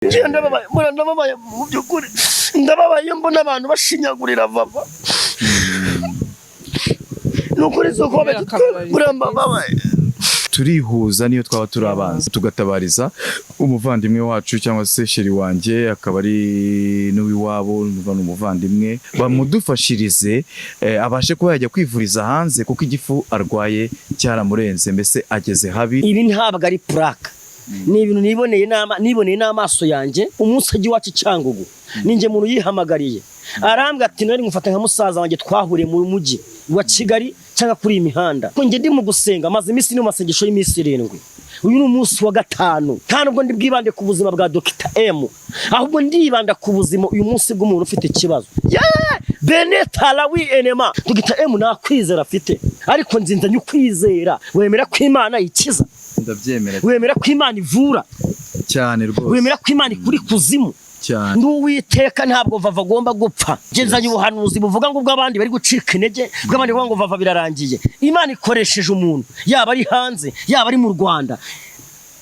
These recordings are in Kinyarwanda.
ndababaye mu byukuri ndababaye mbona abantu bashinyagurira vava nukuri soko babaye turihuza niyo twaba turabanza tugatabariza umuvandimwe wacu cyangwa se sheri wanjye akaba ari n'uwiwabo n'umuvandimwe bamudufashirize abashe kuba yajya kwivuriza hanze kuko igifu arwaye cyaramurenze mbese ageze habi. Ibi ntabwo ari plaque ni ibintu niboneye n'amaso yanjye umunsi agiye wacu Cyangugu ninjye muntu yihamagariye arambwa ati nari ngufata nka musaza wanjye twahuriye mu mujyi wa Kigali cyangwa kuri imihanda ko nge ndi mu gusenga maze imisi ni masengesho y'imisi 7 uyu ni umunsi wa 5 kandi ubwo ndi bwibande ku buzima bwa Dr. M ahubwo ndibanda ku buzima uyu munsi bw'umuntu ufite ikibazo Benetala wi enema Dr. M nakwizera afite ariko nzinza nyukwizera wemera ko Imana ikiza ndabyemera wemera ko Imana ivura cyane rwose wemera ko Imana kuri kuzimu cyane n'uwiteka ntabwo vava agomba gupfa genzanye ubuhanuzi buvuga ngo ubw'abandi bari gucika intege bw'abandi ngo vava birarangiye Imana ikoresheje umuntu yaba ari hanze yaba ari mu Rwanda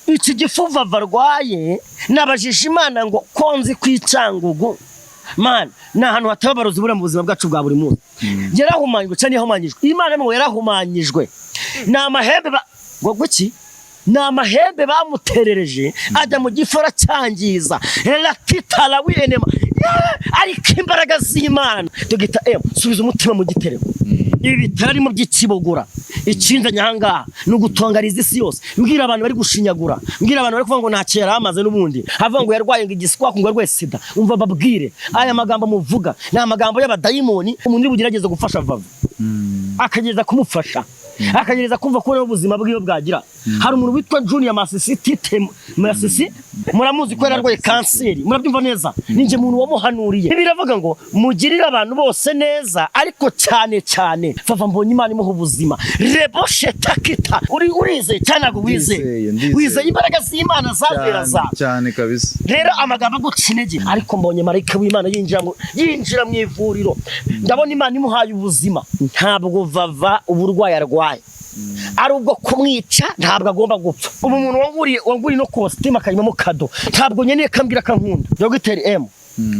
iki gifu vava arwaye nabajije Imana ngo konzi kw'Icyangugu man na hano hatababarozi bura mu buzima bwacu bwa buri munsi yarahumanyijwe cyane yahumanyijwe Imana mo yarahumanyijwe n'amahembe ngo guki n'amahembe bamuterereje ajya mu gifora cyangiza elatitala wienema ariko imbaraga z'Imana Dr. M subiza umutima mu gitereko ibi bitari mu by'ikibogora icinza nyangaha no gutongariza isi yose mbwira abantu bari gushinyagura mbwira abantu bari kuvuga ngo nta cyera amaze n'ubundi avuga ngo yarwaye ngo igiswa ngo arwaye sida umva babwire aya magambo muvuga ni amagambo y'abadayimoni umuntu uri bugerageze gufasha vava akagereza kumufasha akagereza kumva ko ubuzima bwiwe bwagira hari umuntu witwa Junior Masisi muramuzi ko yararwaye kanseri murabyumva neza ninje muntu wamuhanuriye biravuga ngo mugirira abantu bose neza ariko cyane cyane vava mbonye Imana imuha ubuzima reboshe takita urize cyane ago wize imbaraga z'Imana zavera za cyane kabisa rero amagambo agucinege ariko mbonye marayika w'Imana yinjira mu ivuriro ndabona Imana imuhaye ubuzima ntabwo vava uburwayi arwaye ari ubwo kumwica ntabwo agomba gupfa ubu umuntu wanguriye no costume akayimamo kado ntabwo nyeneye kambira kankunda Dr. M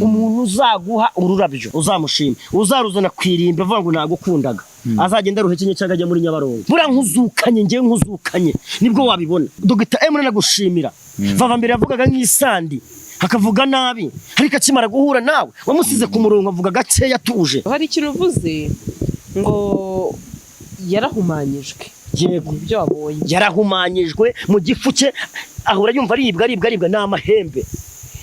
umuntu uzaguha ururabyo uzamushima uzaruzana kwirimba avuga ngo nagukundaga azagenda ruhekenye cyangwa ajya muri Nyabarongo bura nkuzukanye ngiye nkuzukanye nibwo wabibona Dr. M nagushimira vava mbere yavugaga nk'isandi hakavuga nabi ariko akimara guhura nawe wamusize ku murongo avuga gake yatuje hari ikintu uvuze ngo yarahumanyijwe yego ibyo wabonye yarahumanyijwe mu gifu cye ahura yumva aribwa n'amahembe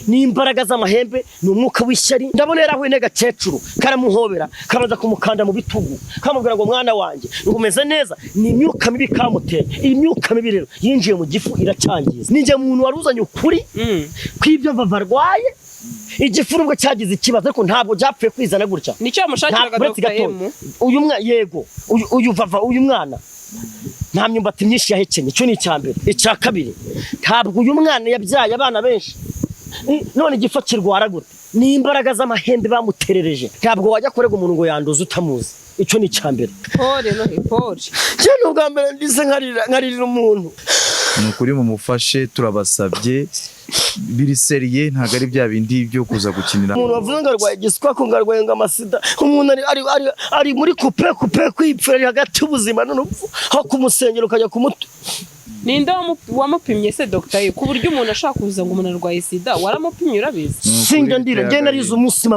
n'imbaraga z'amahembe ni umwuka w'ishyari ndabona yarahuye n'agakecuru karamuhobera kabaza kumukanda mu bitugu kamubwira ngo mwana wanjye ngumeze neza ni imyuka mibi kamuteye imyuka mibi rero yinjiye mu gifu iracyangiza ninjye muntu waruzanye ukuri kw'ibyo vava arwaye igifu nubwo cyagize ikibazo ariko ntabwo byapfuye kwizana gutya nicyo yamushakiraga Dr. M uyu mwana yego uyu vava uyu mwana nta myumbati myinshi yahekenye cyo ni icyambere icya kabiri ntabwo uyu mwana yabyaye abana benshi none igifu kirwara gute ni imbaraga z'amahembe bamuterereje ntabwo wajya kurega umuntu ngo yanduze utamuzi icyo ni icyambere pole cyane ubwa mbere ndise nkarira umuntu nukuri mumufashe turabasabye biriseriye ntago ari bya bindi byo kuza gukinira umuntu wavuze ngo arwaye igiswa ko ngarwaye ngo amasida umuntu ari muri coupe kwipfira hagati y'ubuzima n'urupfu aho kumusengera ukajya kumutu ninde wamupimye se Dr. ku buryo umuntu ashaka kuza ngo umuntu arwaye sida waramupimye urabizi singa ndira nge narize umunsi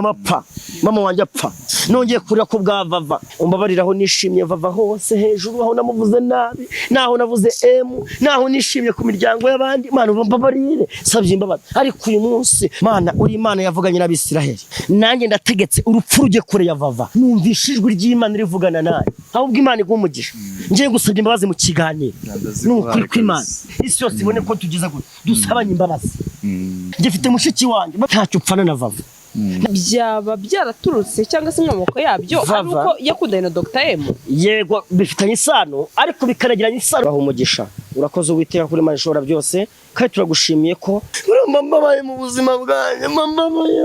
mama wanjye apfa nongeye kurira ko bwa vava umbabariraho nishimye vava hose hejuru aho namuvuze nabi naho navuze M naho nishimye ku miryango y'abandi Mana umbabarire savye imbabazi ariko uyu munsi Mana uri Imana yavuganye n'Abisiraheli nanjye ndategetse urupfu rujye kure ya vava numvishijwe ry'Imana rivugana naye ahubwo Imana igumugisha ngiye gusabye imbabazi mu kiganiro n'ukuri kw'Imana isi yose ibone ko tugize gute dusabanye imbabazi ngifite mushiki wanjye ntacyo upfana na vava byaba byaraturutse cyangwa se inkomoko yabyo aruko yakundanye na Dr. M yego bifitanye isano ariko bikaragiranye isano baho umugisha urakoze Uwiteka kuri Imana ishobora byose kandi turagushimiye ko mbabaye mu buzima bwanjye mbabaye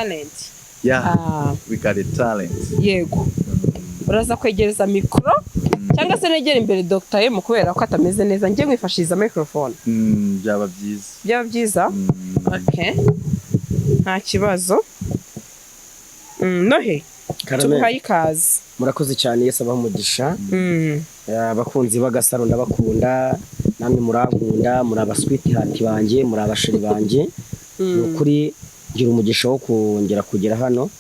talent. Yeah, we got a talent. Yego. Uraza kwegereza mikoro cyangwa se negera imbere Dr. M kubera ko atameze neza ngiye mwifashiriza microphone. Byaba byiza. Byaba byiza? Okay. Nta kibazo. Nohe. Tubahaye ikaze. Murakoze cyane Yesu abamugisha. Abakunzi b'Agasaro ndabakunda, namwe murankunda, muri abasweet heart banje, muri abashiri banje. Nukuri ngira umugisha wo kongera kugera hano.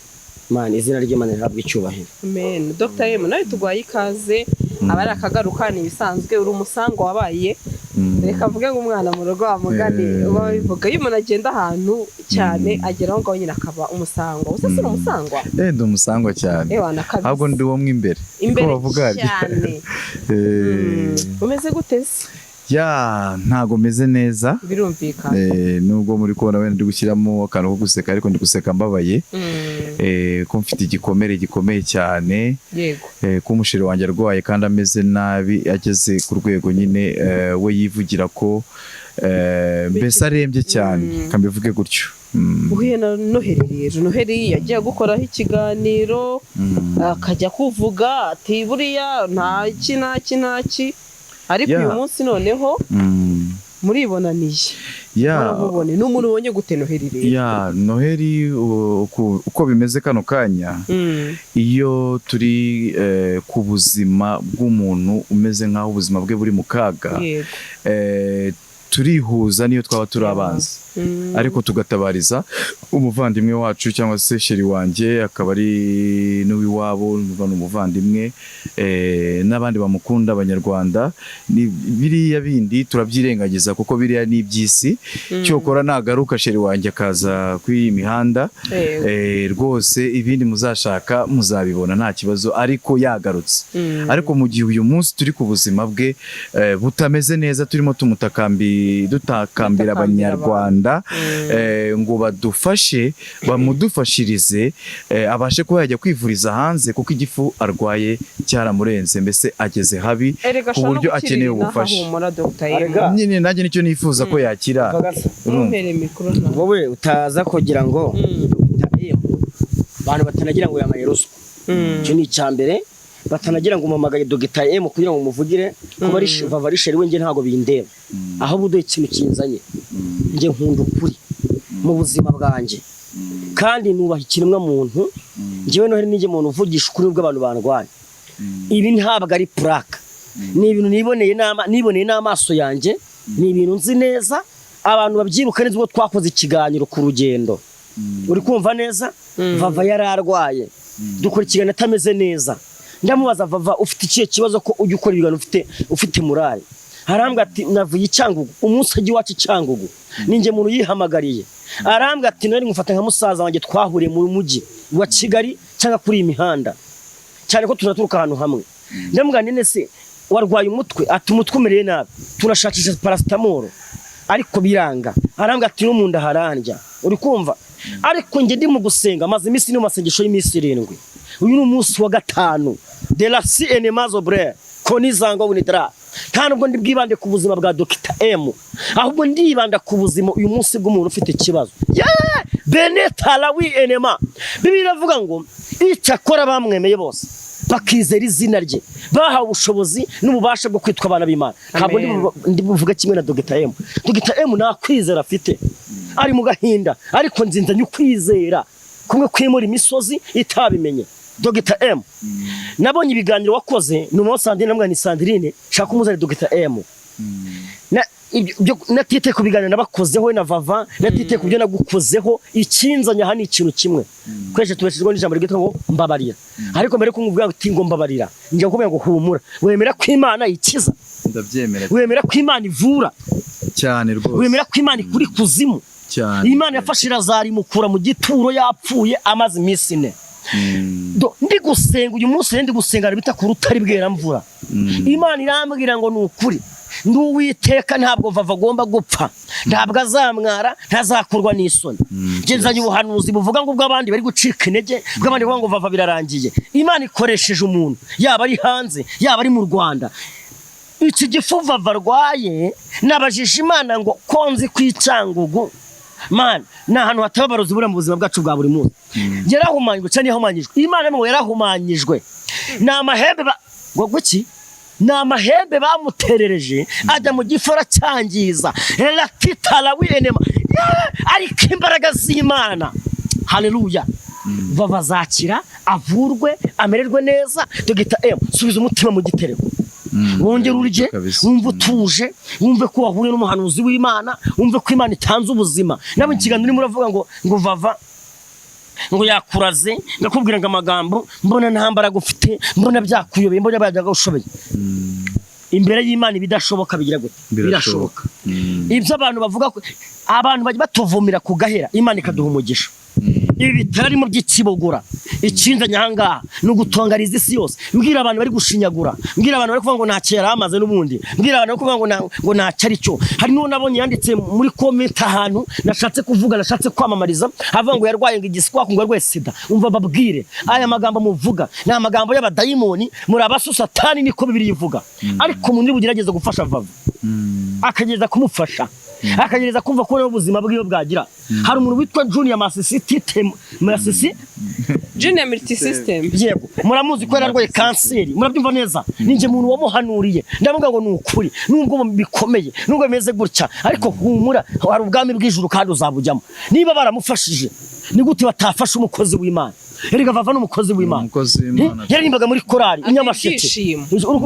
Imana izina ry'Imana rihabwe icyubahiro. Amen. Dr. M nawe tugwaye ikaze. Abari akagaruka ni bisanzwe uri umusango wabaye. Reka mvuge ngo umwana mu rugo amugane uba bivuga iyo umuntu agenda ahantu cyane ageraho ngo nyine akaba umusangwa. Usasira umusangwa? Ndi umusangwa cyane. Ahubwo ndi wo mwimbere. Imbere cyane. Umeze gute se? Ya ntago meze neza. Birumvikana. Nubwo muri kubona wenda ndi gushyiramo akantu ko guseka ariko ndi guseka mbabaye. Ko mfite igikomere gikomeye cyane. Yego. Ko umusheri wanjye arwaye kandi ameze nabi ageze ku rwego nyine we yivugira ko mbese arembye cyane kambivuge gutyo. Uhuye na Noheli rero. Noheli yagiye gukoraho ikiganiro akajya kuvuga ati buriya ntaki ariko uyu munsi noneho muribonaniye. Murabubone n'umuntu ubonye gute Noheli rero? Ya Noheli uko bimeze kano kanya iyo turi ku buzima bw'umuntu umeze nk'aho ubuzima bwe buri mu kaga turihuza niyo twaba turi abanza ariko tugatabariza umuvandimwe wacu cyangwa se sheri wanjye akaba ari n'uwiwabo n'umuvandimwe n'abandi bamukunda abanyarwanda biriya bindi turabyirengagiza kuko biriya ni iby'isi cyokora nagaruka sheri wanjye akaza kuri iyi mihanda rwose ibindi muzashaka muzabibona nta kibazo ariko yagarutse ariko mu gihe uyu munsi turi ku buzima bwe butameze neza turimo dutakambira abanyarwanda ngo badufashe bamudufashirize abashe kuba yajya kwivuriza hanze kuko igifu arwaye cyaramurenze mbese ageze habi ku buryo akeneye ubufasha. Nyine nanjye nicyo nifuza ko yakira. Wowe utaza kugira ngo abantu batanagira ngo yamaye ruswa. Icyo ni icyambere batanagira ngo umamagaye Dr. M kugira ngo umuvugire kuba ari Vavarisheri we nge ntago bindeba ahubwo udo ikintu kinzanye nge nkunda ukuri mu buzima bwanjye kandi nubaha ikiremwa muntu ngewe Noheli ninge muntu uvugisha ukuri bw'abantu bandwaye. Ibi ntabwo ari plaque, ni ibintu niboneye n'amaso yanjye, ni ibintu nzi neza abantu babyibuka neza ubwo twakoze ikiganiro ku rugendo. Uri kumva neza Vava yararwaye dukora ikiganiro atameze neza. Ndamubaza Vava ufite ikihe kibazo ko ujya ukora ibiganiro ufite murari? Arambwa ati navuye Icyangugu umunsi agiye wacu Icyangugu ninge muntu yihamagariye. Arambwa ati nari ngufata nka musaza wanjye twahuriye mu mujyi wa Kigali cyangwa kuri imihanda cyane ko tunaturuka ahantu hamwe. Ndamubwira nene se warwaye umutwe? Ati umutwe umereye nabi turashakisha paracetamol ariko biranga. Arambwa ati no mu nda harandya. Uri kumva? Ariko nge ndi mu gusenga maze iminsi ni mu masengesho y'iminsi 7. Uyu ni umunsi wa 5 de la cinéma obrère konizanga unidra. Kandi ubwo ndi bwibande ku buzima bwa Dr. M ahubwo ndibanda ku buzima uyu munsi bw'umuntu ufite ikibazo. Benetala wi enema Bibiliya iravuga ngo icyakora bamwemeye bose bakizera izina rye bahawe ubushobozi n'ububasha bwo kwitwa abana b'Imana. Ntabwo ndi buvuga kimwe na Dr. M. Dr. M nta kwizera afite, ari mu gahinda ariko nzinzanye ukwizera kumwe kwimura imisozi itabimenye. Dr. M nabonye ibiganiro wakoze numo Sandrine namwe ni Sandrine shaka umuzane Dr. M natite ku biganiro nabakozeho na Vava natite ku byo nagukozeho ikinzanya hani ikintu kimwe kweshe tubeshejwe n'ijambo rigitwa ngo mbabarira. Ariko mbere ko nguvuga uti ngo mbabarira ngiye kubera ngo humura wemera ko Imana ikiza. Ndabyemera. Wemera ko Imana ivura cyane rwose. Wemera ko Imana ikuri kuzimu cyane. Imana yafashe Lazari mukura mu gituro yapfuye amaze iminsi 4. Ndi gusenga uyu munsi ndi gusenga bita ku rutari bwera mvura. Imana irambwira ngo nukuri nduwiteka ntabwo Vava agomba gupfa, ntabwo azamwara, ntazakurwa n'isoni. Ngenzanye ubuhanuzi buvuga ngo ubw'abandi bari gucika intege, bw'abandi bavuga ngo Vava birarangiye. Imana ikoresheje umuntu yaba ari hanze yaba ari mu Rwanda. Iki gifu Vava arwaye nabajije Imana ngo konzi kw'Icyangugu man ni ahantu hatababarozi bura mu buzima bwacu bwa buri munsi yarahumanyijwe cyane yahumanyijwe Imana ngo yarahumanyijwe ni amahembe ngo guki ni amahembe bamuterereje ajya mu gifora cyangiza elatitala wienema ariko imbaraga z'Imana haleluya vavazakira avurwe amererwe neza tugita subiza umutima mu gitereko wongera urye wumve utuje wumve ko wahuye n'umuhanuzi w'Imana wumve ko Imana itanze ubuzima nabo ikiganiro urimo uravuga ngo vava ngo yakuraze ngakubwira ngo amagambo mbona nta mbaraga ufite mbona byakuyobeye mbona byajaga ushoboye imbere y'Imana ibidashoboka bigira gute birashoboka ibyo abantu bavuga ko abantu bajya batuvumira ku gahera Imana ikaduha umugisha ibi bitarimo by'ikibogora icinzanya hangaha no gutongariza isi yose mbwira abantu bari gushinyagura mbwira abantu bari kuvuga ngo nta cyera amaze n'ubundi mbwira abantu bari kuvuga ngo nta cyari cyo hari no nabonye yanditse muri comment ahantu nashatse kuvuga nashatse kwamamariza avuga ngo yarwaye ngo igiswako ngo yarwaye sida umva babwire aya magambo muvuga ni amagambo y'abadayimoni muri abasu satani niko bibiri yivuga ariko umuntu ugerageza gufasha vava akagereza kumufasha akagereza kumva ko ubuzima bwiwe bwagira hari umuntu witwa Junior Junior Multisystem yego muramuzi ko yararwaye kanseri murabyumva neza ninje muntu wamuhanuriye ndavuga ngo nukuri nubwo bikomeye nubwo bimeze gutya ariko humura hari ubwami bw'ijuru kandi uzabujyamo niba baramufashije ni gute batafasha umukozi w'Imana erega vava n'umukozi w'Imana yarimbaga muri korari inyamasheke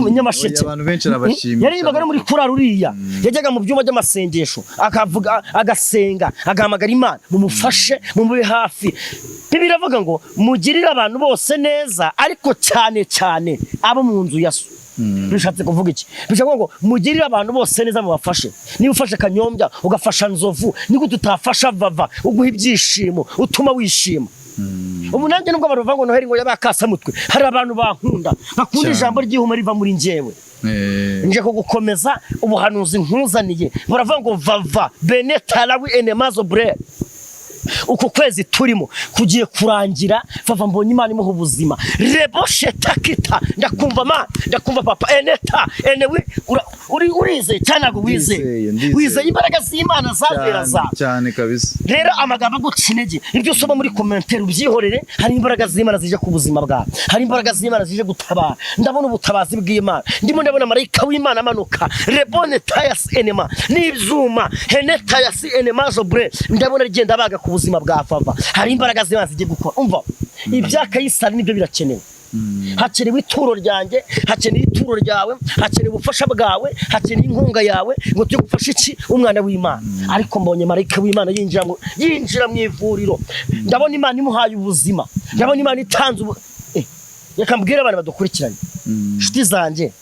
inyamasheke abantu benshi arabashimira yarimbaga muri korari uriya yajyaga mu byumba by'amasengesho akavuga agasenga agahamagara Imana mumufashe mumube hafi biravuga ngo mugirire abantu bose neza ariko cyane cyane abo mu nzu ya so bishatse kuvuga iki bishavuga ngo mugirire abantu bose neza mubafashe niba ufashe Kanyombya ugafasha Nzovu niko tutafasha vava uguha ibyishimo utuma wishima ubu nanjye nubwo baruvuga ngo Noheli ngo yabakasa mutwe hari abantu bankunda bakunda ijambo ry'ihuma riva muri njyewe nje ko gukomeza ubuhanuzi nkuzaniye baravuga ngo vava benetalawi enemazo bre uko kwezi turimo kugiye kurangira vava mbonye Imana imuha ubuzima reboshe takita ndakumva papa eneta enewe urize cyane ago wize imbaraga z'Imana zavera za cyane kabisa rero amagambo gucinege ibyo usoma muri commentaire ubyihorere hari imbaraga z'Imana zije ku buzima bwawe hari imbaraga z'Imana zije gutabara ndabona ubutabazi bw'Imana ndimo ndabona marayika w'Imana amanuka rebone tayas enema n'ibyuma henetayas enema zo bre ndabona rigenda baga ku buzima bwa vava hari imbaraga z'Imana zije gukora umva ibya Kayisari nibyo birakenewe hakenewe ituro ryanjye hakenewe ituro ryawe hakenewe ubufasha bwawe hakenewe inkunga yawe ngo tujye gufasha iki umwana w'Imana ariko mbonye marayika w'Imana yinjira mu ivuriro ndabona Imana imuhaye ubuzima ndabona Imana itanze reka mbwire abantu badukurikiranye inshuti zanjye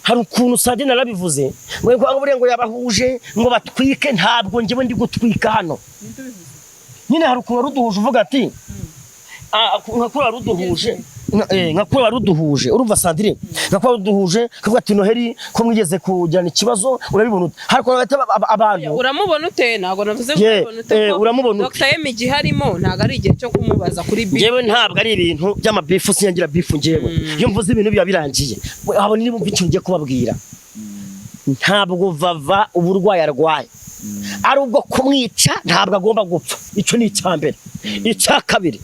hari ukuntu sanje narabivuze ngo yabahuje ngo batwike ntabwo njyewe ndi gutwika hano nyine hari ukuntu ruduhuje uvuga ati nkakura ruduhuje nkakura ruduhuje urumva Sandrine nkakura ruduhuje kavuga ati Noheli ko mwigeze kugirana ikibazo urabibona hariko abantu uramubona ute nago navuze ko uramubona Dr. M giharimo ntago ari igihe cyo kumubaza kuri beef yewe ntabwo ari ibintu by'amabifu sinyangira beef ngewe iyo mvuze ibintu biba birangiye abo ni bumva icyo ngiye kubabwira ntabwo vava uburwayi arwaye ari ubwo kumwica ntabwo agomba gupfa icyo ni icyambere icya kabiri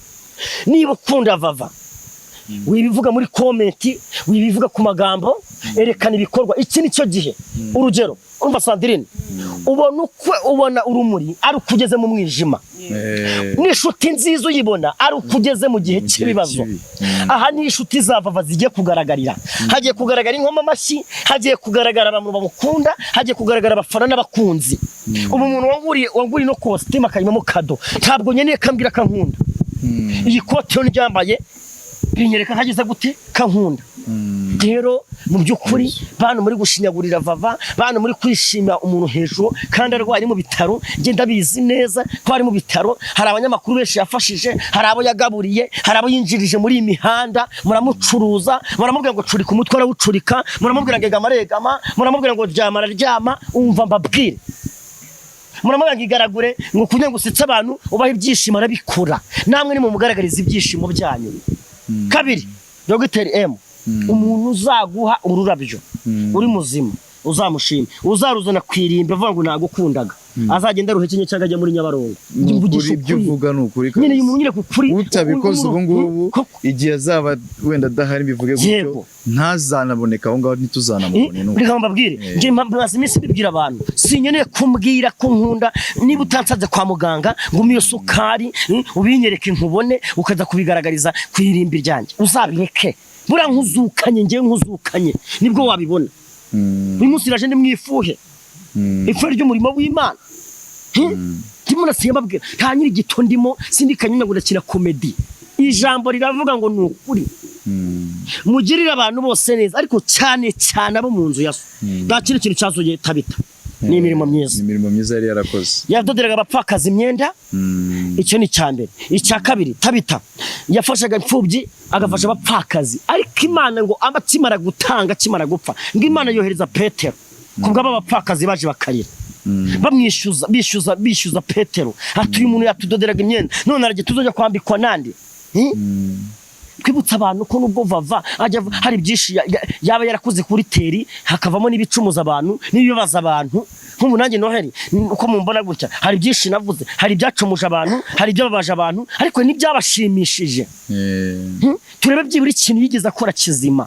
niba ukunda vava wibivuga muri comment wibivuga ku magambo erekana ibikorwa iki nicyo gihe urugero umva Sandrine ubona urumuri ari ukugeze mu mwijima n'ishuti nziza uyibona ari ukugeze mu gihe cy'ibibazo aha ni ishuti zavava zigiye kugaragarira hagiye kugaragara inkoma amashyi hagiye kugaragara abantu bamukunda hagiye kugaragara abafana n'abakunzi ubu umuntu wanguriye no costume akayimamo kado ntabwo nyeneye kambwira kankunda iyi kote yo ndyambaye binyereka hageze gute kankunda rero mu byukuri bantu muri gushinyagurira vava bantu muri kwishimira umuntu hejuru kandi arwaye mu bitaro genda bizi neza ko ari mu bitaro hari abanyamakuru benshi yafashije hari abo yagaburiye hari abo yinjirije muri imihanda muramucuruza muramubwira ngo curi ku mutwe arawucurika muramubwira ngo egama muramubwira ngo ryama umva mbabwire muramubwira ngo igaragure ngo kugira ngo usetse abantu ubahe ibyishimo arabikora namwe ni mu mugaragariza ibyishimo byanyu kabiri Dr. M umuntu uzaguha ururabyo uri muzima uzamushime uzaruzana kwirimba avuga ngo nagukundaga azagenda ruhekenye cyangwa ajya muri Nyabarongo mvugisha ibyo uvuga n'ukuri nyine umuntu nyine kukuri utabikoze ubu ngubu igihe azaba wenda adahari bivuge gutyo ntazanaboneka aho ngaho ntituzanamubone n'uko reka mbabwire nje mpaze iminsi bibwira abantu sinyeneye kumbwira ko nkunda niba utansaze kwa muganga ngo umiyo sukari ubinyereke nkubone ukaza kubigaragariza kwirimba ryanjye uzabireke bura nkuzukanye ngiye nkuzukanye nibwo wabibona uyu munsi iraje ndi mwifuhe ifu ry'umurimo w'Imana ndimo nasiyababwira nta nyiri gito ndimo sindikanye ngo ndakira comedy ijambo riravuga ngo nukuri mugirira abantu bose neza ariko cyane cyane abo mu nzu yaso bakiri kintu cyazoye Tabita ni imirimo myiza yari yarakoze yadoderaga abapfakaza imyenda icyo ni cyambere icya kabiri Tabita yafashaga imfubyi agafasha abapfakazi ariko Imana ngo abatimara gutanga kimara gupfa ngo Imana yohereza Petero kubwa abapfakazi baje bakarira bishyuza Petero atuye umuntu yatudoderaga imyenda none araje tuzojya kwambikwa nandi twibutsa abantu ko nubwo vava hari byinshi yaba yarakoze kuri teri hakavamo n'ibicumuza abantu n'ibibaza abantu nk'ubu nanjye Noheli uko mumbona gutya hari byinshi navuze hari ibyacumuje abantu hari ibyababaje abantu ariko n'ibyabashimishije turebe byibura ikintu yigeze akora kizima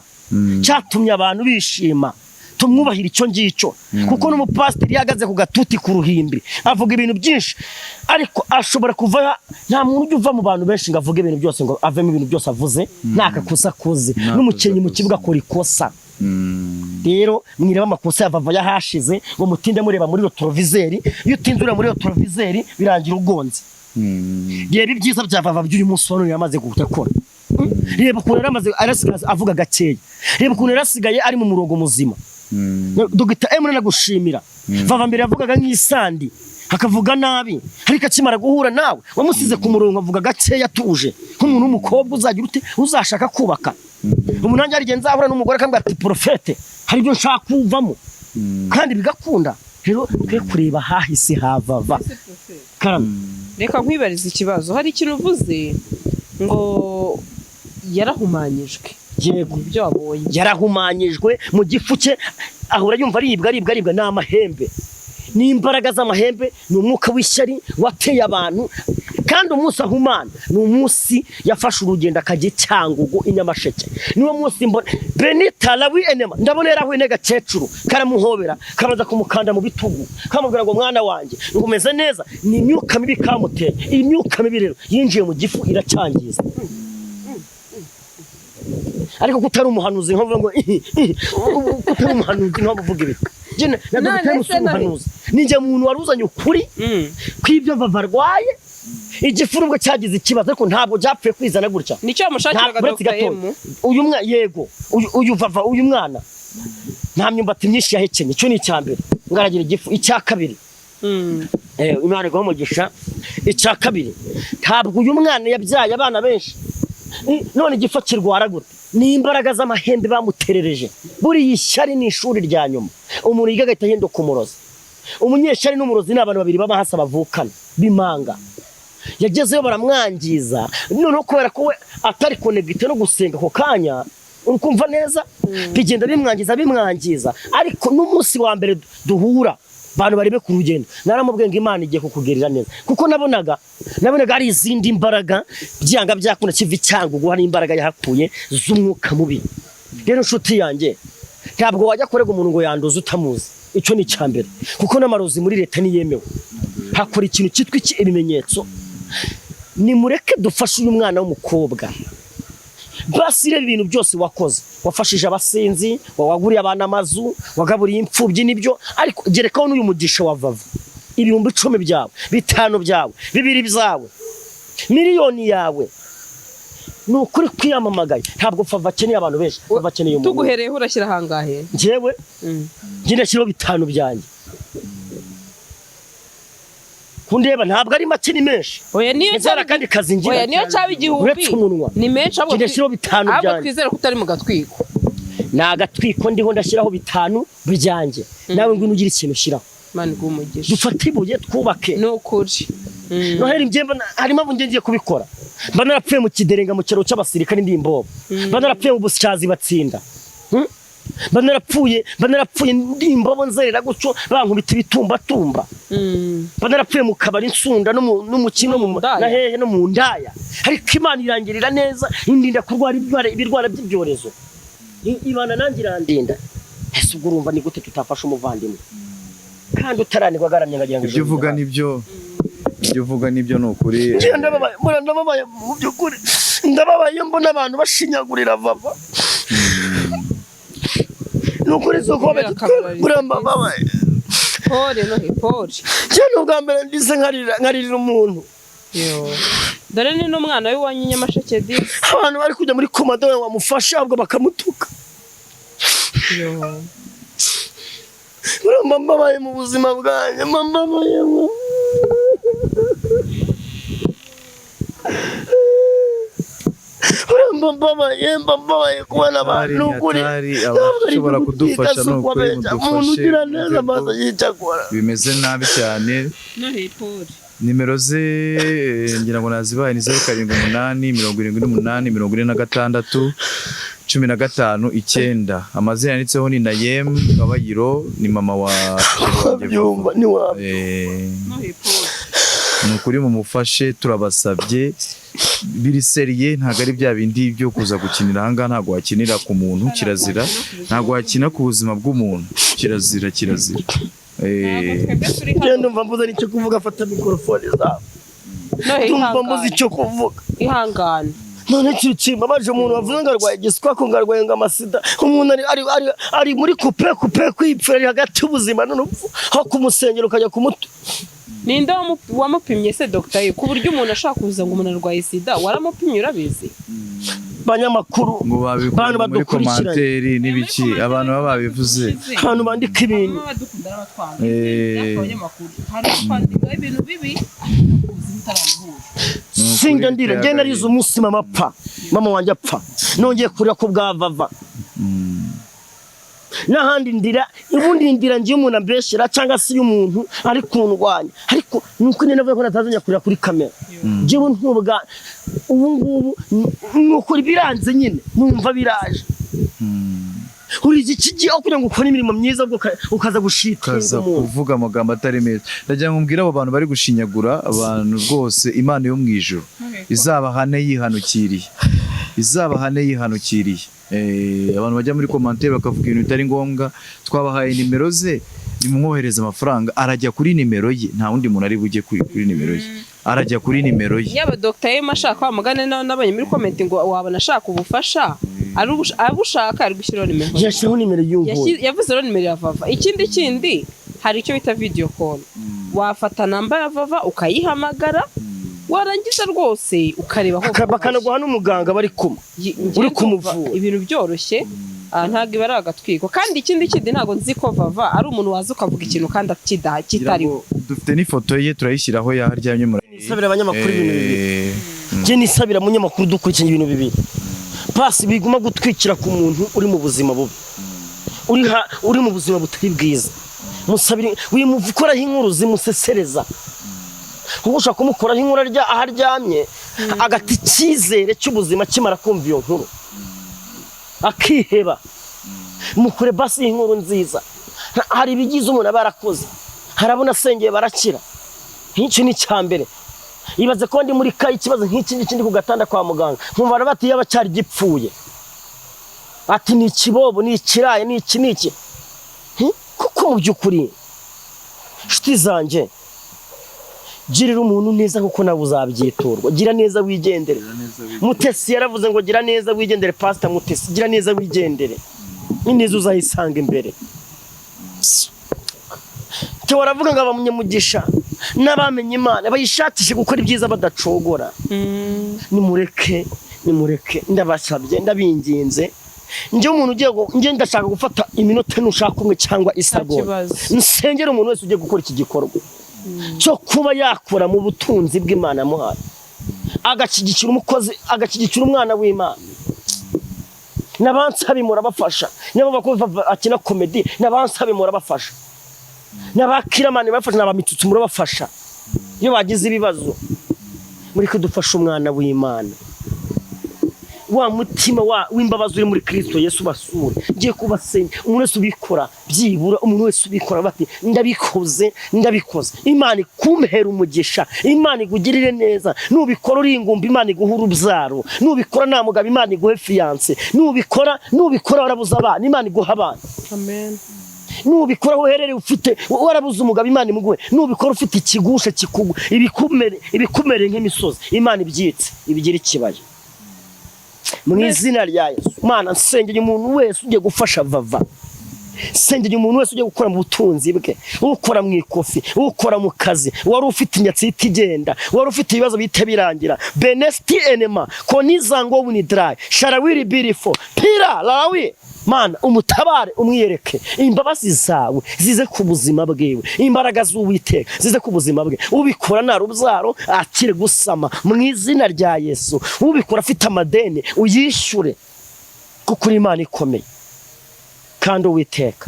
cyatumye abantu bishima tumwubahira icyo ngicyo kuko n'umupasiteri yahagaze ku gatuti ku ruhimbi avuga ibintu byinshi ariko ashobora kuva nta muntu ujya uva mu bantu benshi ngo avuge ibintu byose ngo avemo ibintu byose avuze ntakakosa akoze n'umukenyi mu kibuga akora ikosa rero mwireba amakosa yavava yahashize ngo mutinde mureba muri retrovizeri iyo utinze ureba muri retrovizeri birangira ugonze reba ibyiza byavava by'uyu munsi wano yamaze gukora reba ukuntu yaramaze avuga gakeya reba ukuntu yarasigaye ari mu murongo muzima Dr. Emre nagushimira vava mbere yavugaga nk'isandi hakavuga nabi ariko akimara guhura nawe wamusize ku murongo avuga gakeya tuje nk'umuntu w'umukobwa uzagira ute uzashaka kubaka umunange ari genza ahura n'umugore akambwira ati profete hari byo nshaka kuvamo kandi bigakunda rero twe kureba hahise havava karame reka nkwibariza ikibazo hari ikintu uvuze ngo yarahumanyijwe yego ibyo wabonye yarahumanyijwe mu gifu cye ahura yumva aribwa n'amahembe n'imbaraga z'amahembe ni umwuka w'ishyari wateye abantu kandi umunsi ahumana ni umunsi yafashe urugendo akajya Cyangugu inyamasheke niwo munsi mbona Benita lawi enema ndabona yarahuye n'agakecuru karamuhobera kabaza kumukanda mu bitugu kamubwira ngo mwana wanjye ngumeze neza ni imyuka mibi kamuteye imyuka mibi rero yinjiye mu gifu iracyangiza ariko kutari umuhanuzi nkavuga ngo kutari umuhanuzi nkavuga ibi jene umuhanuzi ninjye muntu waruzanye ukuri kwibyo bavarwaye igifurubwo cyagize ikibazo ariko ntabwo byapfuye kwizana gutya nicyo yamushakiraga Dr. M uyu mwana yego uyu vava uyu mwana nta myumbati myinshi yahekenye cyo ni icyambere ngaragira igifu icya kabiri Imana igumugisha icya kabiri ntabwo uyu mwana yabyaye abana benshi none igifu kirwara gute ni imbaraga z'amahembe bamuterereje buri yishyari ni ishuri rya nyuma umuntu yiga agahita ahinduka umurozi umunyeshyari n'umurozi ni abantu babiri b'amahasa bavukana bimanga yagezeyo baramwangiza noneho kubera ko we atari konegite no gusenga ako kanya ukumva neza bigenda bimwangiza ariko n'umunsi wa mbere duhura abantu barebe ku rugendo naramubwiye ngo Imana igiye kukugerera neza kuko nabonaga ari izindi mbaraga byanga byakunda kivi Cyangugu hari imbaraga yahakuye z'umwuka mubi rero nshuti yanjye ntabwo wajya kurega umuntu ngo yanduza utamuzi icyo ni cyambere kuko n'amarozi muri leta niyemewe hakora ikintu cyitwa ibimenyetso ni mureke dufashe uyu mwana w'umukobwa basi reba ibintu byose wakoze wafashije abasenzi waguriye abana amazu wagaburiye imfubyi nibyo ariko gerekaho n'uyu mugisha wavava ibihumbi 10 byawe 5 byawe 2 byawe miliyoni yawe nukuri kwiyamamagaye ntabwo fava akeneye abantu benshi fava akeneye umuntu tuguhereyeho urashyira hangahe njyewe ngenda shiraho 5 byanjye kundeba ntabwo ari make ni menshi oya niyo cyara kandi kazi ngira oya niyo cyaba igihumbi ni menshi abo ndashiraho 5 byanjye abo twizera ko utari mu gatwiko nagatwiko ndiho ndashiraho 5 byanjye nawe ngwino ugira ikintu shiraho Imana igumugisha dufate ibuye twubake nukuri noheri mbyemba harimo abo ngiye kubikora mba narapfuye mu kiderenga mu cyaro cy'abasirikare ndi imbobo mba narapfuye mu busyazi batsinda banarapfuye ndi imbobo nzerera gutyo bankubita ibitumbatumba banarapfuye mu kabari nsunda n'umukino na hehe no mu ndaya ariko Imana irangirira neza indinda kurwara ibirwara by'ibyorezo Imana nanjye irandinda ese ubwo urumva ni gute tutafasha umuvandimwe kandi utaranirwa agaramye ngagira ngo ibyo uvuga nibyo nukuri ndababaye mu byukuri ndababaye mbona abantu bashinyagurira Vava nukuri soko buramba babaye pole cyane ubwa mbere ndize nkarira umuntu dore ni n'umwana w'iwanyu Nyamasheke di abantu bari kujya muri komado bamufasha ahubwo bakamutuka buramba babaye mu buzima bwanjye mbabaye mbabaye kubona abantu kuri ushobora kudufasha no kuri umuntu ugira neza amaso yicakora bimeze nabi cyane nimero ze ngira ngo nazibaye ni 0788 76 15 amazina yanditseho ni Nayem Kabayiro ni mama wa byumva ni wapi nukuri mumufashe turabasabye biri seriye ntago ari bya bindi byo kuza gukinira hanga ntago wakinira ku muntu kirazira ntago wakina ku buzima bw'umuntu kirazira genda umva mvuze nicyo kuvuga afata mikrofone zawe tumva mvuze icyo kuvuga ihangane none cyucimba baje umuntu wavuze ngo arwaye igiswa ko ngarwaye ngo amasida umuntu ari muri coupe kwipfira hagati y'ubuzima n'urupfu aho kumusengera ukajya kumutu ninde wamupimye se doctor ku buryo umuntu ashaka kuza ngo umuntu arwaye sida waramupimye urabizi banyamakuru bantu badukurikiranye n'ibiki abantu baba babivuze abantu bandika ibintu hari kwandika ibintu bibi singa ndira nge narize umunsi mama wanjye apfa nongeye kurira ko bwa Vava n'ahandi ubundi ndira ngiye umuntu ambeshera cyangwa se y'umuntu ari kundwanya ariko nuko navuye ko natazanya kurira kuri kamera jewe ntubwa ubu ngubu nuko biranze nyine numva biraje urizi kigiye kugira ngo ukore imirimo myiza ukaza gushita kuvuga amagambo atari meza ndagira ngo mbwira abo bantu bari gushinyagura abantu rwose Imana yo mu ijuru izabahane yihanukiriye abantu bajya muri commentaire bakavuga ibintu bitari ngombwa twabahaye nimero ze nimumwohereza amafaranga arajya kuri nimero ye nta wundi muntu ari bujye kuri nimero ye arajya kuri nimero ye yaba Dr. Yema ashaka wamugane n'abanye muri comment ngo wabona ashaka ubufasha abushaka ari gushyiraho nimero yashyizeho nimero y'umuntu yavuze nimero ya Vava ikindi hari icyo bita video call wafata namba ya Vava ukayihamagara warangiza rwose ukareba aho bakanaguha n'umuganga bari kumwe uri kumuvura ibintu byoroshye ntago ibara agatwiko kandi ikindi ntago nzi ko Vava ari umuntu waza ukavuga ikintu kandi kitariho dufite n'ifoto ye turayishyiraho yaharyamye nisabira abanyamakuru ibintu bibiri je nisabira munyamakuru dukurikije ibintu bibiri pasi biguma gutwikira ku muntu uri mu buzima bubi uri mu buzima butari bwiza musabire wimukoraho inkuru zimusesereza ubusha kumukoraho inkuru aharyamye agati cyizere cy'ubuzima kimara kumva iyo nkuru akiheba mukore basi inkuru nziza hari ibigize umuntu barakoze harabona asengeye barakira nk'iki ni cyambere ibaze ko ndi muri kayi ikibazo nk'iki ndi ku gatanda kwa muganga nkumva bati yaba cyari gipfuye ati ni ikibobo ni ikiraye ni iki kuko mu by'ukuri nshuti zanjye girira umuntu neza kuko nawe uzabyiturwa gira neza wigendere Mutesi yaravuze ngo gira neza wigendere Pastor Mutesi gira neza wigendere ineza uzayisanga imbere cyo waravuga ngo abamunyamugisha n'abamenye Imana bayishatishe gukora ibyiza badacogora nimureke ndabasabye ndabinginze nje umuntu ugiye ndashaka gufata iminota nushaka umwe cyangwa isagonda nsengera umuntu wese ugiye gukora iki gikorwa cyo kuba yakora mu butunzi bw'Imana muhaye agakigikira umukozi agakigikira umwana w'Imana nabansabe murabafasha nyabo bakuva akina comedy nabansabe murabafasha nabakiramani bafasha nabamitutsi murabafasha iyo bagize ibibazo muri kudufasha umwana w'Imana wa mutima w'imbabazi uri muri Kristo Yesu basure ngiye kubasenya umuntu wese ubikora byibura umuntu wese ubikora bati ndabikoze Imana ikumpera umugisha Imana igugirire neza nubikora uri ingumba Imana iguhura ubyaro nubikora nta mugabo Imana iguhe fiance nubikora warabuza abana Imana iguha abana amen nubikora uherere ufite warabuze umugabo Imana imuguhe nubikora ufite ikigusha kikugu ibikumere nk'imisozi Imana ibyitse ibigira ikibaya mu izina rya Yesu Mana nsengeye umuntu wese ugiye gufasha Vava sengeye umuntu wese ugiye gukora mu butunzi bwe ukora mu ikofi ukora mu kazi wari ufite inyatsi itigenda wari ufite ibibazo bite birangira benesti enema konizango bunidrai sharawiri birifo pira lawi Mana umutabare umwiyereke imbabazi zawe zize ku buzima bwewe imbaraga z'Uwiteka zize ku buzima bwe ubikora na rubyaro akire gusama mu izina rya Yesu ubikora afite amadeni uyishyure kuko Imana ikomeye kandi Uwiteka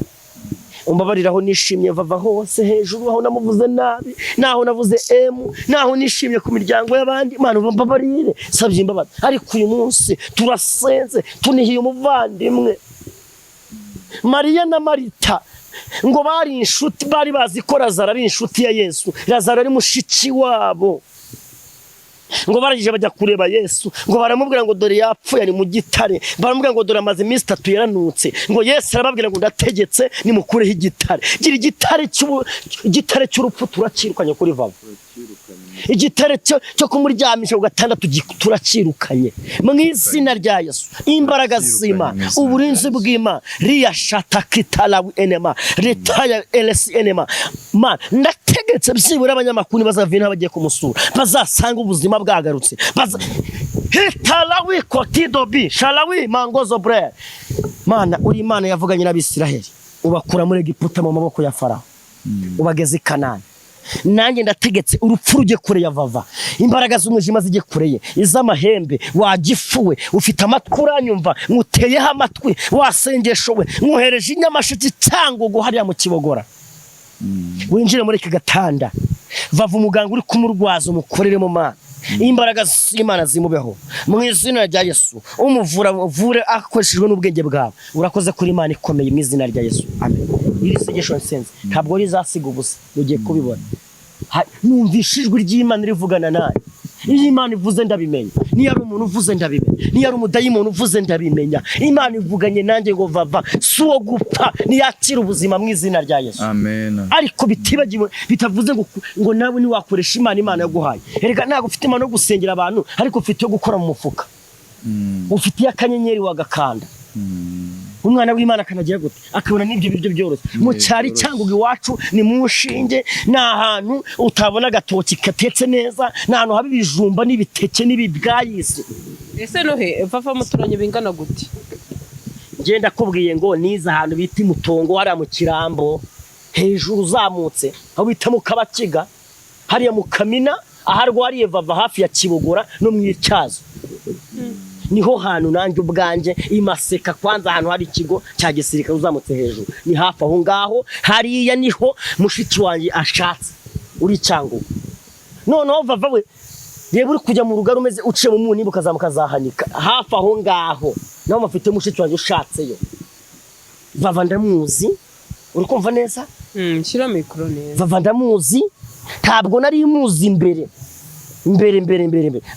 umbabariraho nishimye Vava hose hejuru aho namuvuze nabi naho navuze naho nishimye ku miryango y'abandi Imana umbabarire sabye imbabazi ariko uyu munsi turasenze tunihiye umuvandimwe Mariya na Marita ngo bari inshuti bari bazi ko Lazaro ari inshuti ya Yesu Lazaro ari mushiki wabo ngo barangije bajya kureba Yesu ngo baramubwira ngo dore yapfuye ari mu gitare baramubwira ngo dore amaze iminsi 3 yaranutse ngo Yesu arababwira ngo ndategetse nimukureho igitare gira igitare cy'urupfu turakirukanye kuri Vava igitare cyo kumuryamisha ku gatandatu turakirukanye mu izina rya Yesu imbaraga z'Imana uburinzi bw'Imana riya shatakitala enema retaya LC enema man ndategetse byibura abanyamakuru bazavina bagiye kumusura bazasanga ubuzima bwagarutse hitalawi kotidobi shalawi mangozo bre Mana uri Imana yavuganye n'Abisiraheli ubakura muri Egiputa mu maboko ya Farawo ubageze i Kanani nanjye ndategetse urupfu rujye kure ya Vava imbaraga z'umwijima zijye kureye iz'amahembe wagifuwe ufite amatwi uranyumva nguteyeho amatwi wasengeshowe nkuhereje inyamashiki cyangwa hariya mu Kibogora winjire muri iki gatanda Vava umuganga uri kumurwaza umukorere mu Mana imbaraga z'Imana zimubeho mu izina rya Yesu umuvure akoreshejwe n'ubwenge bwawe urakoze kuri Imana ikomeye mu izina rya Yesu amen iri segesho nsenze ntabwo rizasiga ubusa ugiye kubibona numvishe ijwi ry'Imana rivugana nawe iyo Imana ivuze ndabimenya niyo ari umuntu uvuze ndabimenya niyo ari umudayimoni uvuze ndabimenya Imana ivuganye nanjye ngo Vava suwo gupfa niyakira ubuzima mu izina rya Yesu amen ariko bitibagiwe bitavuze ngo nawe ni wakoresha Imana yaguhaye erega ntago ufite Imana yo gusengera abantu ariko ufite yo gukora mu mufuka ufite akanyenyeri wagakanda umwana w'Imana kanagiye gute akabona n'ibyo biryo byoroshye mu cyari cyangwa iwacu ni mu nshinge n'ahantu utabona agatoki katetse neza n'ahantu haba ibijumba n'ibiteke n'ibibwayisi ese nohe Vava muturanye bingana gute ngenda kubwiye ngo niza ahantu bita Mutongo hariya mu Kirambo hejuru uzamutse aho bita mu Kabakiga hariya mu Kamina aharwariye Vava hafi ya Kibogora no mu Icyazo niho hantu nanjye ubwanje imaseka kwanza ahantu hari ikigo cya gisirikare uzamutse hejuru ni hafi aho ngaho hariya niho mushiki wanjye ashatse uri Cyangugu noneho Vava we reba uri kujya mu rugaro umeze uciye mu muni bukazamuka zahanika hafi aho ngaho naho mafite mushiki wanjye ushatseyo Vava ndamuzi uri kumva neza shyira mikoro neza Vava ndamuzi ntabwo nari muzi imbere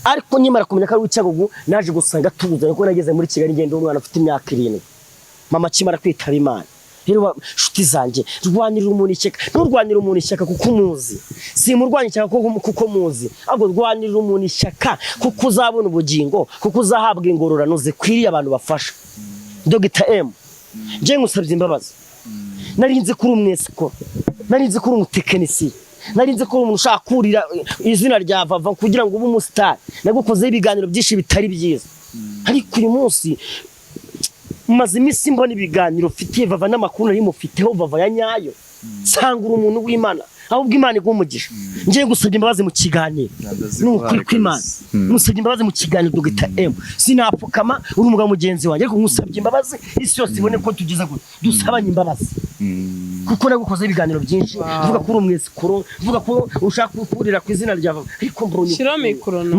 ariko nyimara kumenya ko ari Cyangugu naje gusanga tubuzanye ko nageze muri Kigali ngende umwana ufite imyaka 7 mama kimara kwitaba Imana rero shuti zanjye rwanirira umuntu ishyaka nturwanirira umuntu ishyaka kuko umuzi si murwanya ishyaka kuko muzi ahubwo rwanirira umuntu ishyaka kuko uzabona ubugingo kuko uzahabwa ingororano zikwiriye abantu bafasha Dr. M nje ngusabye imbabazi narinze kuri umwesiko narinze kuri umutekinisiye narinze ko umuntu ushaka kurira izina rya Vava kugira ngo ube umustar nagukoze ibiganiro byinshi bitari byiza ariko uyu munsi maze imisi mbona ibiganiro fitiye Vava n'amakuru nari mufiteho Vava ya nyayo sangura umuntu w'Imana ahubwo Imana igumugisha ngiye gusabye imbabazi mu kiganiro n'ukuri kw'Imana musabye imbabazi mu kiganiro Dr. M sinapfukama uri umugabo mugenzi wanjye ariko musabye imbabazi isi yose ibone ko tugize gute dusabanye imbabazi kuko nagukoze ibiganiro byinshi uvuga ko uri umwesikoro uvuga ko ushaka kurira ku izina rya Vava ariko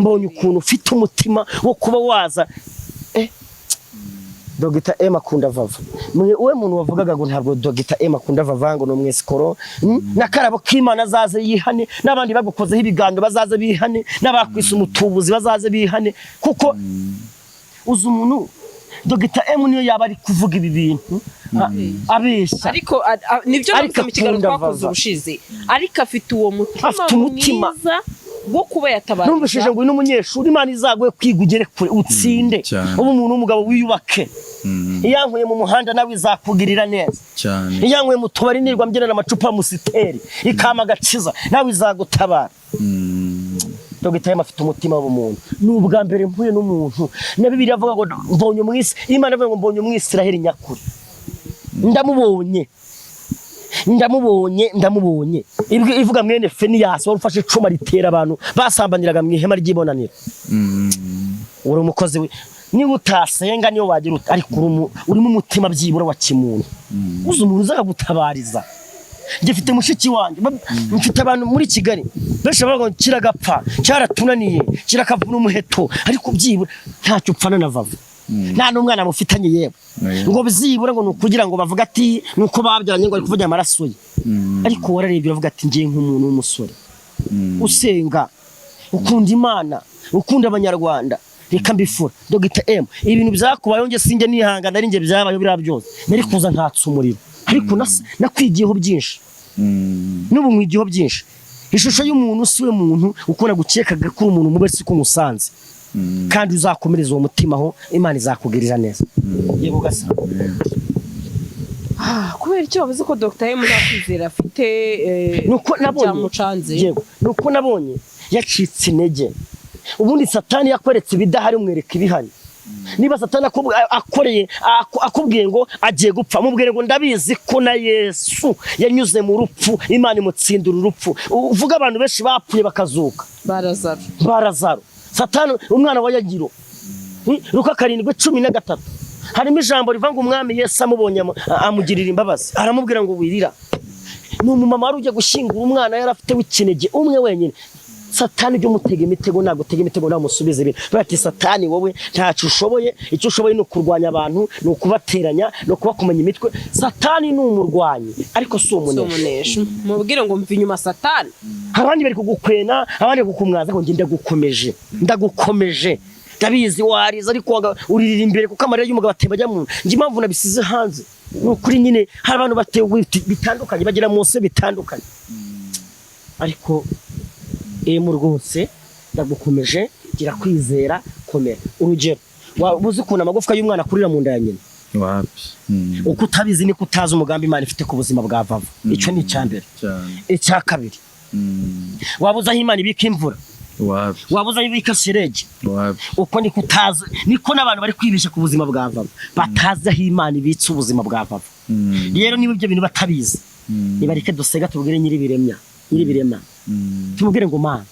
mbonye ukuntu ufite umutima wo kuba waza Dr. M akunda Vava. We muntu wavugaga ngo ntabwo Dr. M akunda Vava ngo no mwesikoro nakarabo k'Imana azaze yihane n'abandi bagukozeho ibiganiro bazaze bihane n'abakwisa umutubuzi bazaze bihane kuko uzi umuntu Dr. M niyo yaba ari kuvuga ibi bintu abesha ariko nibyo navuze mu kiganiro twakoze ubushize ariko afite uwo mutima mwiza wo kuba yatabara numvishije ngo n'umunyeshuri Imana izaguye kwiga ugere kure utsinde ubu umuntu w'umugabo wiyubake iyankuye mu muhanda nawe izakugirira neza cyane iyankuye mu tubari nirwa mgenera amacupa musiteri ikama gaciza nawe izagutabara Dr. M afite umutima w'umuntu n'ubwa mbere mpuye n'umuntu na Bibiliya avuga ngo mbonye umwisi Imana avuga ngo mbonye umwisiraheli nyakuri ndamubonye ivuga mwene Feniyasi wari ufashe icuma ritera abantu basambaniraga mu ihema ry'ibonaniro uri umukozi we niba utasenga niyo wagira ariko urimo umutima byibura wa kimuntu uzi umuntu uzagutabariza ngifite mushiki wanjye mfite abantu muri Kigali benshi bavuga ngo kiragapfa cyaratunaniye kirakavuna umuheto ariko byibura ntacyo upfana na Vava nta n'umwana mufitanye yewe ngo bizibura ngo nukugira ngo bavuga ati nuko babyanye ngo ari kuvuga amaraso ye ariko wararebye uravuga ati ngiye nk'umuntu w'umusore usenga ukunda Imana ukunda abanyarwanda reka mbifura Dr. M ibintu byakubayeho nge singe nihangana ari nge byabaye bira byose nari kuza ntatsa umuriro ariko nakwigiyeho byinshi n'ubu mwigiyeho byinshi ishusho y'umuntu siwe muntu ukora gukekaga ko umuntu mube siko musanze kandi uzakomereza uwo mutima aho Imana izakugirira neza yego gasa kubera icyo bavuze ko Dr. M ntakwizera afite nuko nabonye yego nuko nabonye yacitse intege ubundi Satani yakweretse ibidahari umwereka ibihari niba Satani akubwiye ngo agiye gupfa mubwire ngo ndabizi ko na Yesu yanyuze mu rupfu Imana imutsindura urupfu uvuga abantu benshi bapfuye bakazuka barazaro Satani umwana wa Yagiro Luka 7:13 harimo ijambo rivanga umwami Yesu amubonye amugirira imbabazi aramubwira ngo wirira ni umumama wari ujye gushyingura umwana yari afite w'ikinege umwe wenyine Satani byo mutega imitego nagutega imitego namusubize ibintu bati Satani wowe ntacyo ushoboye icyo ushoboye no kurwanya abantu no kubateranya no kubakumenya imitwe Satani ni umurwanyi ariko si umunesha mubwire ngo mva inyuma Satani abandi bari kugukwena abandi kukumwaza ngo ngende ndagukomeje ndabizi wariza ariko uririra imbere kuko amarira y'umugabo atebajya mu ngi impamvu nabisize hanze n'ukuri nyine hari abantu batewe bitandukanye bagira munsi bitandukanye ariko mu rwose ndagukomeje gira kwizera komera urugero wabuze ukuntu amagufwa y'umwana kurira mu nda ya nyina uko utabizi niko utazi umugambi Imana ifite ku buzima bwa Vava icyo ni icyambere icya kabiri wabuze aho Imana ibika imvura wabuze aho ibika sherege uko niko utazi niko n'abantu bari kwibeshya ku buzima bwa Vava batazi aho Imana ibitse ubuzima bwa Vava rero niba ibyo bintu batabizi nibareke dusega tubwire nyiribirema tumubwire ngo Mana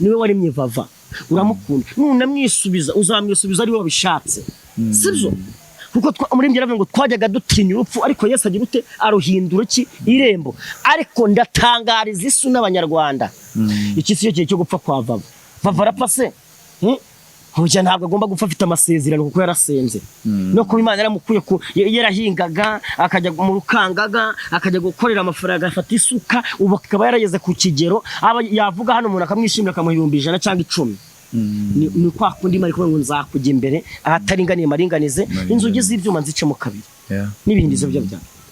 niwe waremye Vava uramukunda nunamwisubiza uzamwisubiza ari wowe bishatse sibyo kuko muri mbye ngo twajyaga dutinya urupfu ariko Yesu agira ute aruhindura iki irembo ariko ndatangariza isu n'abanyarwanda iki siyo gihe cyo gupfa kwa Vava arapfa se Hoja ntabwo agomba gupfa afite amasezerano kuko yarasenze no kuba Imana yaramukuye ko yarahingaga akajya mu rukangaga akajya gukorera amafaranga afata isuka ubu akaba yarageze ku kigero aba yavuga hano umuntu akamwishimira akamuhibumba 100 cyangwa 10 ni kwa kundi mari ngo nzakujya imbere ahataringaniye maringanize inzugi z'ibyuma nzice mu kabiri n'ibindi zo byo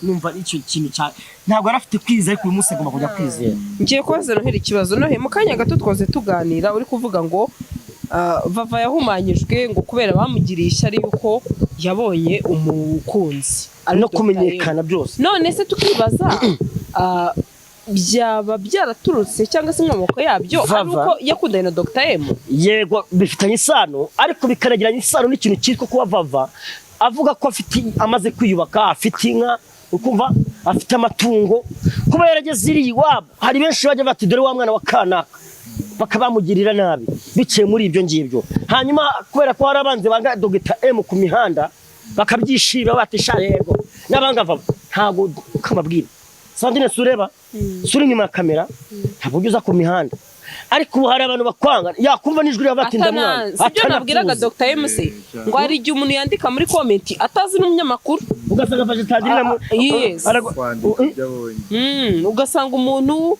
numva icyo kintu cya ntabwo arafite kwizera ku munsi agomba kujya kwizera ngiye koze nohera ikibazo nohe mu kanya gato twoze tuganira uri kuvuga ngo Vava yahumanyijwe ngo kubera bamugiriye ishyari yuko yabonye umukunzi no kumenyekana byose none se tukibaza byaba byaraturutse cyangwa se inkomoko yabyo aruko yakundanye na Dr. M yego bifitanye isano ariko bikaragiranye isano n'ikintu cyitwa kuba Vava avuga ko afite amaze kwiyubaka afite inka ukumva afite amatungo kuba yarageze iri iwabo hari benshi bajya bati dore wa mwana wa kanaka bakabamugirira nabi biciye muri ibyo ngibyo hanyuma kubera ko harabanze banga Dr. M ku mihanda bakabyishira batisha yego nabanga Vava ntago kamabwira Sandine sureba suri nyuma ya kamera ntabwo uza ku mihanda ariko ubu hari abantu bakwanga yakumva n'ijwi ry'abatinda mwana sibyo nabwiraga Dr. MC ngo hari igihe umuntu yandika muri comment atazi n'umunyamakuru ugasanga afashe tadiri ugasanga umuntu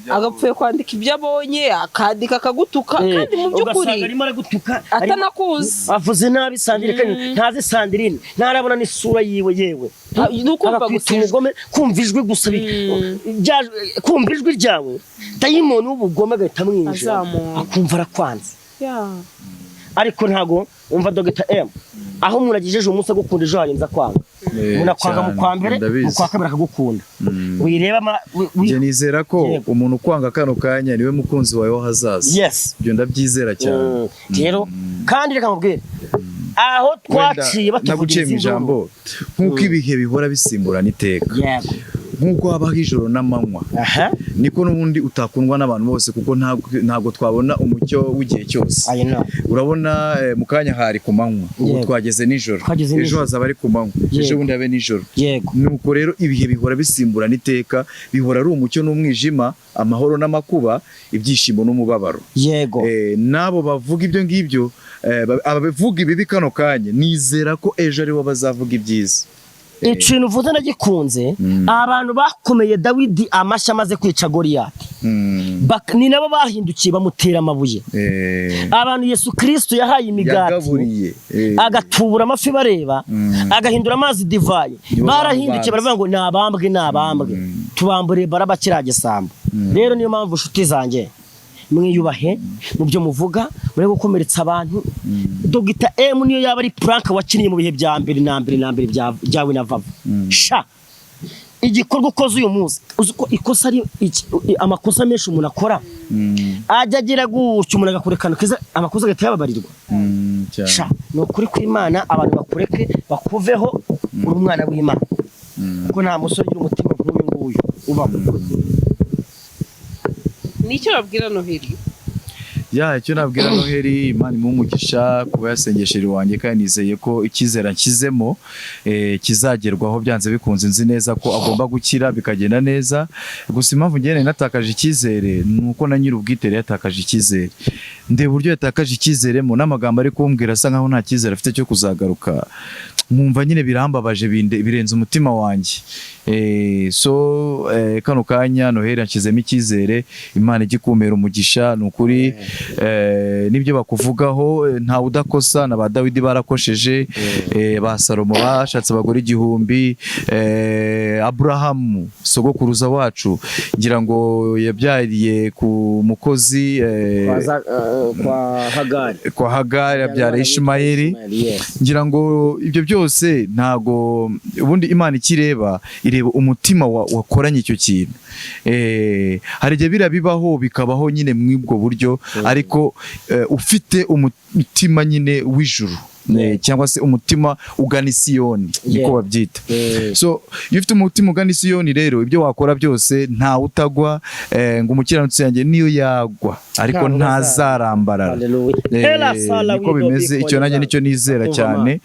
agapfuye kwandika ibyo abonye akandika akagutuka kandi mu by'ukuri arimo aragutuka atanakuzi avuze nabi Sandrine ntazi Sandrine ntarabona n'isura yiwe yewe nukumva gusa umugome kumva ijwi gusa kumva ijwi ryawe dayimoni w'ubugome agahita amwinjira akumva arakwanze ariko ntago umva Dr. M aho umuntu agijeje umunsi agukunda ejo harenza kwanga umuntu akwanga mu kwa mbere mu kwa kabiri akagukunda wireba njye nizera ko umuntu ukwanga kano kanya niwe mukunzi wawe wo hazaza yes byo ndabyizera cyane rero kandi reka mubwire aho twaciye batuvugiza ijambo nkuko ibihe bihora bisimburana iteka nkuko habaho ijoro n'amanywa niko n'ubundi utakundwa n'abantu bose kuko ntabwo twabona umucyo w'igihe cyose urabona mu kanya hari ku manywa ubu twageze nijoro ejo hazaba ari ku manywa ejo bundi habe nijoro nuko rero ibihe bihora bisimburana iteka bihora ari umucyo n'umwijima amahoro n'amakuba ibyishimo n'umubabaro yego nabo bavuga ibyo ngibyo abavuga ibibi kano kanya nizera ko ejo aribo bazavuga ibyiza ikintu uvuze nagikunze abantu bakomeye Dawidi amashyi amaze kwica Goliyati ni nabo bahindukiye bamutera amabuye abantu Yesu Kristo yahaye imigati agatubura amafi bareba agahindura amazi divayi barahindukiye baravuga ngo nabambwe tubambure baraba kiragesambu rero niyo mpamvu nshuti zanjye mwiyubahe mu byo muvuga muri gukomeretsa abantu Dr. M niyo yaba ari prank wakiniye mu bihe bya mbere byawe na Vava sha igikorwa ukoze uyu munsi uzi ko ikosa ari amakosa menshi umuntu akora ajya agira gutyo umuntu agakurekana kiza amakosa agahita yababarirwa sha no kuri kw'Imana abantu bakureke bakuveho uri umwana w'Imana kuko nta musore ugira umutima nk'uyu nguyu ubaho nicyo babwira Noheli icyo nabwira Noheli Imana imumugisha kuba yasengesheje wanjye kandi nizeye ko ikizera nkizemo kizagerwaho byanze bikunze nzi neza ko agomba gukira bikagenda neza gusa impamvu ngene natakaje ikizere nuko na nyiri ubwitere yatakaje ikizere ndeba uburyo yatakaje ikizere mu n'amagambo ari kumbwira asa nkaho nta kizere afite cyo kuzagaruka mwumva nyine birambabaje birenze umutima wanjye kano kanya Noheli nshizemo ikizere Imana igikumera umugisha nukuri nibyo bakuvugaho nta udakosa na ba Dawidi barakosheje ba Salomo bashatse abagore 1000 Abrahamu sogokuruza wacu ngira ngo yabyariye ku mukozi kwa Hagari yabyara Ishimayeli ngira ngo ibyo byose ntago ubundi Imana ikireba ireba umutima wakoranye icyo kintu hari igihe birabibaho bikabaho nyine mw'ubwo buryo ariko ufite umutima nyine w'ijuru cyangwa se umutima ugana Siyoni niko babyita so iyo ufite umutima ugana Siyoni rero ibyo wakora byose nta utagwa ngo umukiranutsi yanjye niyo yagwa ariko ntazarambarara niko bimeze icyo nanjye nicyo nizera cyane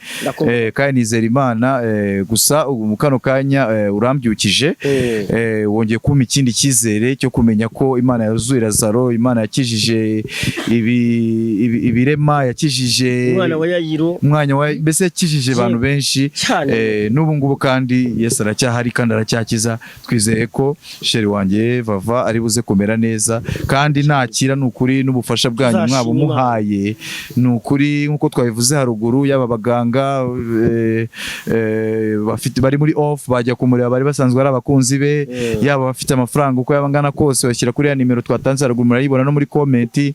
kandi nizera Imana gusa mu kano kanya urambyukije wongeye kumpa ikindi cyizere cyo kumenya ko Imana yazuye Lazaro Imana yakijije ibirema yakijije umwana wa Yayiro umwanya wa mbese yakijije abantu benshi n'ubu ngubu kandi Yesu aracyahari kandi aracyakiza twizeye ko sheri wanjye Vava ari buze kumera neza kandi nakira nukuri n'ubufasha bwanyu mwaba umuhaye nukuri nkuko twabivuze haruguru yaba baganga bafite bari muri off bajya kumureba bari basanzwe ari abakunzi be yaba bafite amafaranga uko yabangana kose bashyira kuri ya nimero twatanze haruguru murayibona no muri comment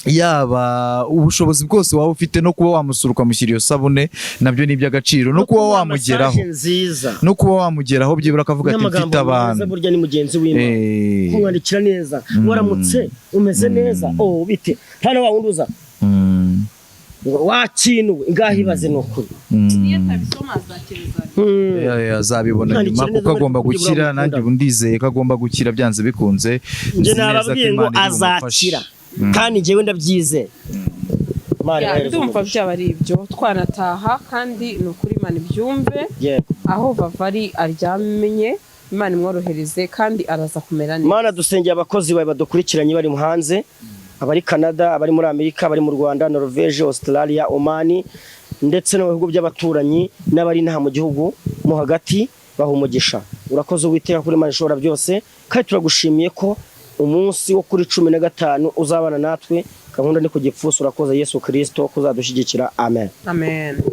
yaba ubushobozi bwose waba ufite no kuba wamusuruka mushyira iyo sabune nabyo ni iby'agaciro no kuba wamugeraho no kuba wamugeraho byibura akavuga ati mfite abantu burya ni mugenzi w'Imana kumwandikira neza waramutse umeze neza bite hano wawunduza wakinuwe ngaho ibaze nokuri iyo tabisoma azakireza azabibona nyuma kuko agomba gukira nanjye ndizeye ko agomba gukira byanze bikunze nje nababwiye ngo azakira kandi njyewe ndabyizeye ndumva byaba ari ibyo twanataha kandi ni ukuri Imana ibyumve aho Vava ari aryamenye Imana imworohereze kandi araza kumera neza. Mana dusengeye abakozi bawe badukurikiranye bari mu hanze, abari Canada, abari muri Amerika, abari mu Rwanda, Norvège, Australia, Oman ndetse no mu bihugu by'abaturanyi n'abari naha mu gihugu mo hagati bahumugisha. Urakoze Uwiteka kuri Imana ishobora byose, kandi turagushimiye ko umunsi wo kuri 15 uzabana natwe. Gahunda ni ku gipfuso. Urakoze Yesu Kristo kuzadushyigikira. Amen. Amen.